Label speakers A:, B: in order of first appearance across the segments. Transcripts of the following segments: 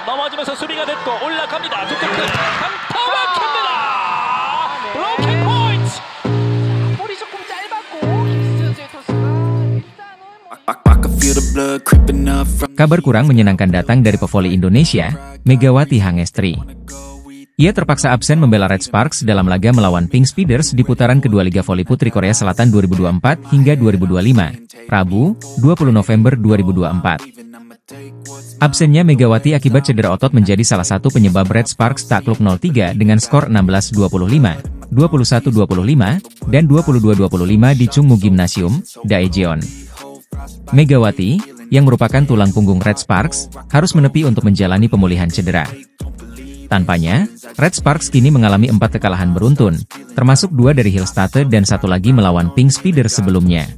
A: 넘어지면서 수비가 됐고 올라갑니다. 두테크 강타 막힙니다. 블로킹 포인트.
B: 볼이 조금 짧았고 김수현 선수의 토스가
C: Kabar kurang menyenangkan datang dari pevoli Indonesia, Megawati Hangestri. Ia terpaksa absen membela Red Sparks dalam laga melawan Pink Speeders di putaran kedua Liga Voli Putri Korea Selatan 2024 hingga 2025, Rabu, 20 November 2024. Absennya Megawati akibat cedera otot menjadi salah satu penyebab Red Sparks takluk 0-3 dengan skor 16-25, 21-25, dan 22-25 di Chungmu Gymnasium, Daejeon. Megawati, yang merupakan tulang punggung Red Sparks, harus menepi untuk menjalani pemulihan cedera. Tanpanya, Red Sparks kini mengalami 4 kekalahan beruntun, termasuk 2 dari Hillstate dan 1 lagi melawan Pink Speeders sebelumnya.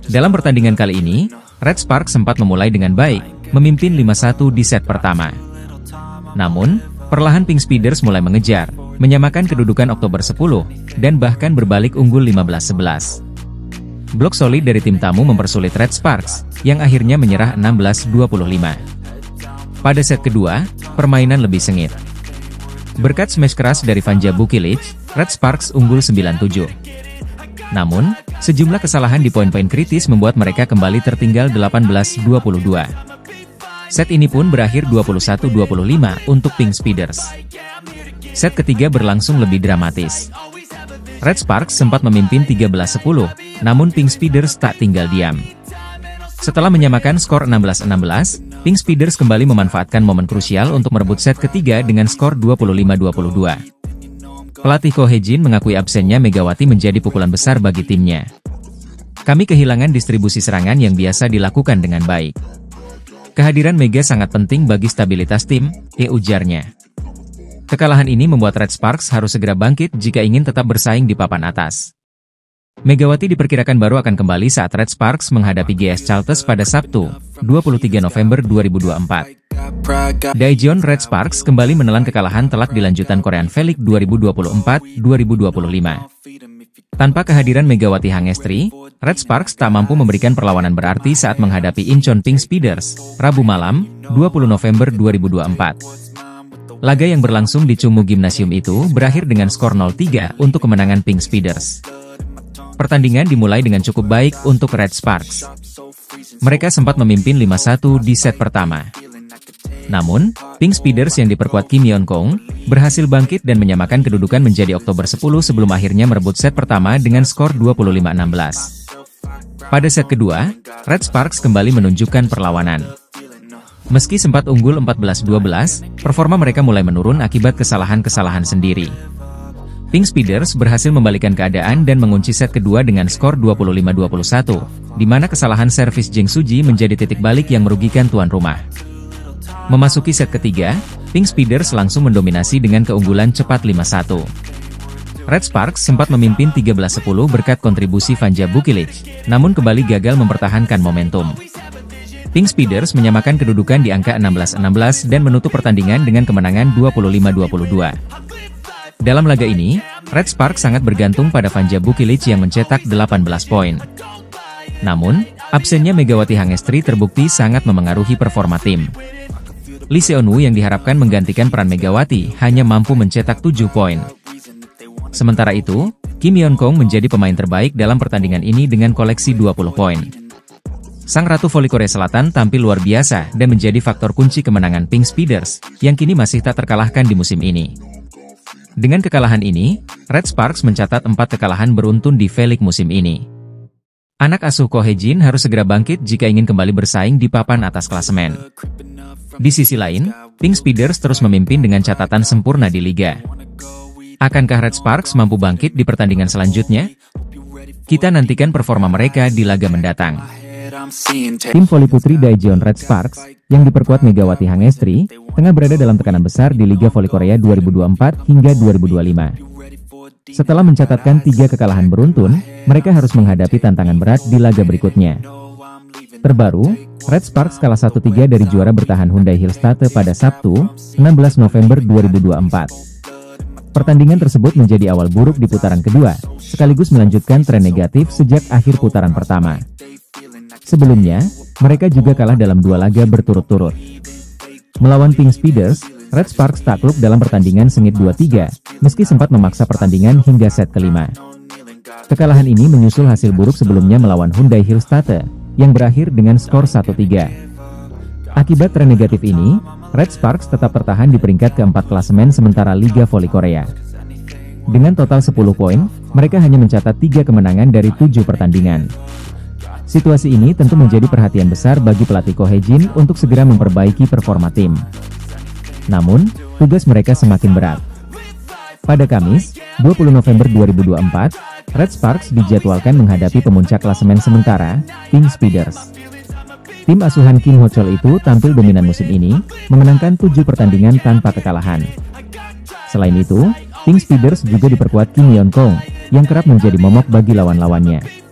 C: Dalam pertandingan kali ini, Red Sparks sempat memulai dengan baik, memimpin 5-1 di set pertama. Namun, perlahan Pink Speeders mulai mengejar, menyamakan kedudukan Oktober 10, dan bahkan berbalik unggul 15-11. Blok solid dari tim tamu mempersulit Red Sparks, yang akhirnya menyerah 16-25. Pada set kedua, permainan lebih sengit. Berkat smash keras dari Vanja Bukilic, Red Sparks unggul 9-7. Namun, sejumlah kesalahan di poin-poin kritis membuat mereka kembali tertinggal 18-22. Set ini pun berakhir 21-25 untuk Pink Speeders. Set ketiga berlangsung lebih dramatis. Red Sparks sempat memimpin 13-10, namun Pink Speeders tak tinggal diam. Setelah menyamakan skor 16-16, Pink Speeders kembali memanfaatkan momen krusial untuk merebut set ketiga dengan skor 25-22. Pelatih Ko Hye-jin mengakui absennya Megawati menjadi pukulan besar bagi timnya. Kami kehilangan distribusi serangan yang biasa dilakukan dengan baik. Kehadiran Mega sangat penting bagi stabilitas tim, ujarnya. Kekalahan ini membuat Red Sparks harus segera bangkit jika ingin tetap bersaing di papan atas. Megawati diperkirakan baru akan kembali saat Red Sparks menghadapi GS Chalters pada Sabtu, 23 November 2024. Daejeon Red Sparks kembali menelan kekalahan telak di lanjutan Korean V-League 2024-2025. Tanpa kehadiran Megawati Hangestri, Red Sparks tak mampu memberikan perlawanan berarti saat menghadapi Incheon Pink Speeders, Rabu malam, 20 November 2024. Laga yang berlangsung di Chungmu Gymnasium itu berakhir dengan skor 0-3 untuk kemenangan Pink Speeders. Pertandingan dimulai dengan cukup baik untuk Red Sparks. Mereka sempat memimpin 5-1 di set pertama. Namun, Pink Speeders yang diperkuat Kim Yeon-kong, berhasil bangkit dan menyamakan kedudukan menjadi Oktober 10 sebelum akhirnya merebut set pertama dengan skor 25-16. Pada set kedua, Red Sparks kembali menunjukkan perlawanan. Meski sempat unggul 14-12, performa mereka mulai menurun akibat kesalahan-kesalahan sendiri. Pink Speeders berhasil membalikan keadaan dan mengunci set kedua dengan skor 25-21, di mana kesalahan servis Jeng Suji menjadi titik balik yang merugikan tuan rumah. Memasuki set ketiga, Pink Speeders langsung mendominasi dengan keunggulan cepat 5-1. Red Sparks sempat memimpin 13-10 berkat kontribusi Vanja Bukilic, namun kembali gagal mempertahankan momentum. Pink Speeders menyamakan kedudukan di angka 16-16 dan menutup pertandingan dengan kemenangan 25-22. Dalam laga ini, Red Sparks sangat bergantung pada Vanja Bukilic yang mencetak 18 poin. Namun, absennya Megawati Hangestri terbukti sangat memengaruhi performa tim. Lee Seon-woo yang diharapkan menggantikan peran Megawati hanya mampu mencetak 7 poin. Sementara itu, Kim Yeon-kong menjadi pemain terbaik dalam pertandingan ini dengan koleksi 20 poin. Sang Ratu Voli Korea Selatan tampil luar biasa dan menjadi faktor kunci kemenangan Pink Speeders, yang kini masih tak terkalahkan di musim ini. Dengan kekalahan ini, Red Sparks mencatat 4 kekalahan beruntun di V-League musim ini. Anak asuh Ko Hye-jin harus segera bangkit jika ingin kembali bersaing di papan atas klasemen. Di sisi lain, Pink Speeders terus memimpin dengan catatan sempurna di liga. Akankah Red Sparks mampu bangkit di pertandingan selanjutnya? Kita nantikan performa mereka di laga mendatang. Tim voli putri Daejeon Red Sparks, yang diperkuat Megawati Hangestri, tengah berada dalam tekanan besar di Liga Voli Korea 2024 hingga 2025. Setelah mencatatkan 3 kekalahan beruntun, mereka harus menghadapi tantangan berat di laga berikutnya. Terbaru, Red Sparks kalah 1-3 dari juara bertahan Hyundai Hillstate pada Sabtu, 16 November 2024. Pertandingan tersebut menjadi awal buruk di putaran kedua, sekaligus melanjutkan tren negatif sejak akhir putaran pertama. Sebelumnya, mereka juga kalah dalam 2 laga berturut-turut. Melawan Pink Speeders, Red Sparks takluk dalam pertandingan sengit 2-3, meski sempat memaksa pertandingan hingga set kelima. Kekalahan ini menyusul hasil buruk sebelumnya melawan Hyundai Hillstate, yang berakhir dengan skor 1-3. Akibat tren negatif ini, Red Sparks tetap tertahan di peringkat keempat klasemen sementara Liga Voli Korea. Dengan total 10 poin, mereka hanya mencatat 3 kemenangan dari 7 pertandingan. Situasi ini tentu menjadi perhatian besar bagi pelatih Ko Hae-jin untuk segera memperbaiki performa tim. Namun, tugas mereka semakin berat. Pada Kamis, 20 November 2024, Red Sparks dijadwalkan menghadapi pemuncak klasemen sementara, Pink Speeders. Tim asuhan Kim Ho-chol itu tampil dominan musim ini, memenangkan 7 pertandingan tanpa kekalahan. Selain itu, Pink Speeders juga diperkuat Kim Yeon-kong, yang kerap menjadi momok bagi lawan-lawannya.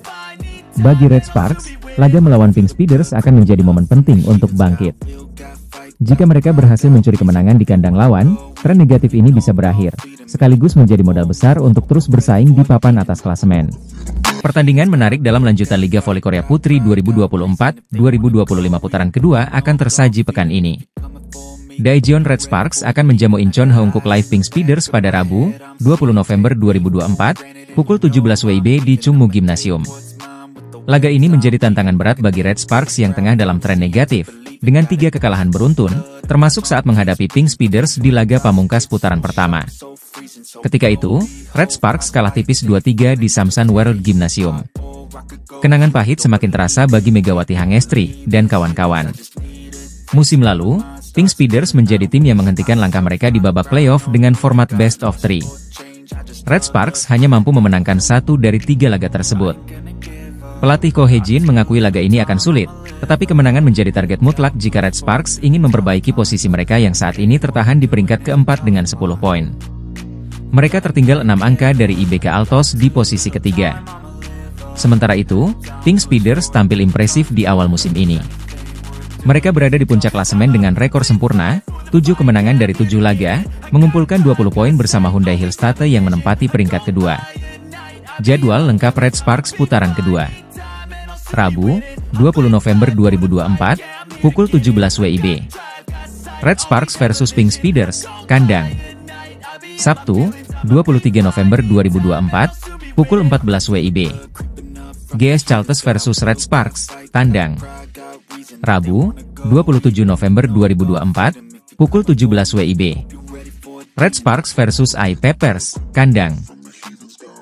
C: Bagi Red Sparks, laga melawan Pink Speeders akan menjadi momen penting untuk bangkit. Jika mereka berhasil mencuri kemenangan di kandang lawan, tren negatif ini bisa berakhir, sekaligus menjadi modal besar untuk terus bersaing di papan atas klasemen. Pertandingan menarik dalam lanjutan Liga Voli Korea Putri 2024-2025 putaran kedua akan tersaji pekan ini. Daejeon Red Sparks akan menjamu Incheon Haeunkook Live Pink Speeders pada Rabu, 20 November 2024, pukul 17 WIB di Chungmu Gymnasium. Laga ini menjadi tantangan berat bagi Red Sparks yang tengah dalam tren negatif, dengan 3 kekalahan beruntun, termasuk saat menghadapi Pink Speeders di laga pamungkas putaran pertama. Ketika itu, Red Sparks kalah tipis 2-3 di Samsan World Gymnasium. Kenangan pahit semakin terasa bagi Megawati Hangestri dan kawan-kawan. Musim lalu, Pink Speeders menjadi tim yang menghentikan langkah mereka di babak playoff dengan format best of 3. Red Sparks hanya mampu memenangkan 1 dari 3 laga tersebut. Pelatih Ko Hae-jin mengakui laga ini akan sulit, tetapi kemenangan menjadi target mutlak jika Red Sparks ingin memperbaiki posisi mereka yang saat ini tertahan di peringkat keempat dengan 10 poin. Mereka tertinggal 6 angka dari IBK Altos di posisi ketiga. Sementara itu, Pink Speeders tampil impresif di awal musim ini. Mereka berada di puncak klasemen dengan rekor sempurna, 7 kemenangan dari 7 laga, mengumpulkan 20 poin bersama Hyundai Hillstate yang menempati peringkat kedua. Jadwal lengkap Red Sparks putaran kedua. Rabu, 20 November 2024, pukul 17 WIB. Red Sparks versus Pink Speeders, kandang. Sabtu, 23 November 2024, pukul 14 WIB. GS Chalters versus Red Sparks, tandang. Rabu, 27 November 2024, pukul 17 WIB. Red Sparks versus AI Peppers, kandang.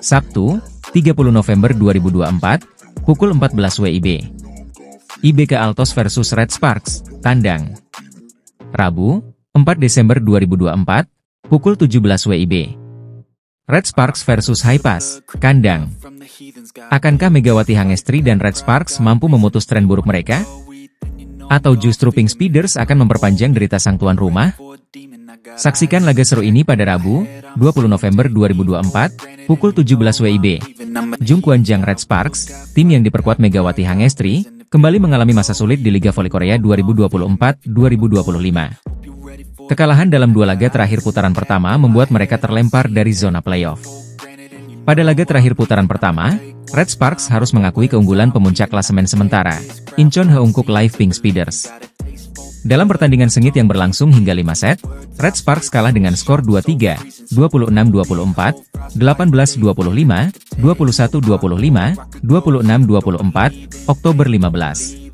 C: Sabtu, 30 November 2024, pukul 14 WIB. IBK Altos versus Red Sparks, tandang. Rabu, 4 Desember 2024, pukul 17 WIB. Red Sparks versus Hypas, kandang. Akankah Megawati Hangestri dan Red Sparks mampu memutus tren buruk mereka? Atau justru Pink Speeders akan memperpanjang derita sang tuan rumah? Saksikan laga seru ini pada Rabu, 20 November 2024, pukul 17 WIB. Jungkwanjang Red Sparks, tim yang diperkuat Megawati Hangestri, kembali mengalami masa sulit di Liga Voli Korea 2024-2025. Kekalahan dalam 2 laga terakhir putaran pertama membuat mereka terlempar dari zona playoff. Pada laga terakhir putaran pertama, Red Sparks harus mengakui keunggulan pemuncak klasemen sementara, Incheon Haeunkook Live Pink Speeders. Dalam pertandingan sengit yang berlangsung hingga 5 set, Red Sparks kalah dengan skor 2-3, 26-24, 18-25, 21-25, 26-24, Oktober 15.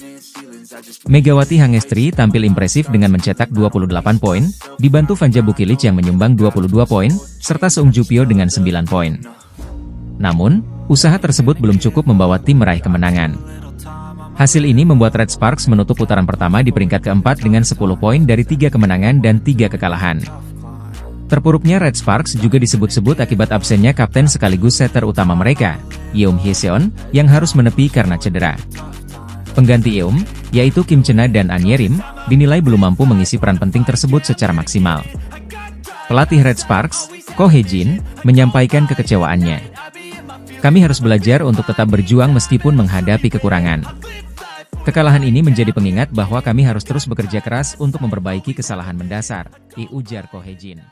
C: Megawati Hangestri tampil impresif dengan mencetak 28 poin, dibantu Vanja Bukilic yang menyumbang 22 poin, serta Seung Ju-pyo dengan 9 poin. Namun, usaha tersebut belum cukup membawa tim meraih kemenangan. Hasil ini membuat Red Sparks menutup putaran pertama di peringkat keempat dengan 10 poin dari 3 kemenangan dan 3 kekalahan. Terpuruknya Red Sparks juga disebut-sebut akibat absennya kapten sekaligus setter utama mereka, Yeom Hye-seon, yang harus menepi karena cedera. Pengganti Yeom, yaitu Kim Chena dan An Yerim, dinilai belum mampu mengisi peran penting tersebut secara maksimal. Pelatih Red Sparks, Ko Hae-jin, menyampaikan kekecewaannya. Kami harus belajar untuk tetap berjuang meskipun menghadapi kekurangan. Kekalahan ini menjadi pengingat bahwa kami harus terus bekerja keras untuk memperbaiki kesalahan mendasar, ujar Ko Hae-jin.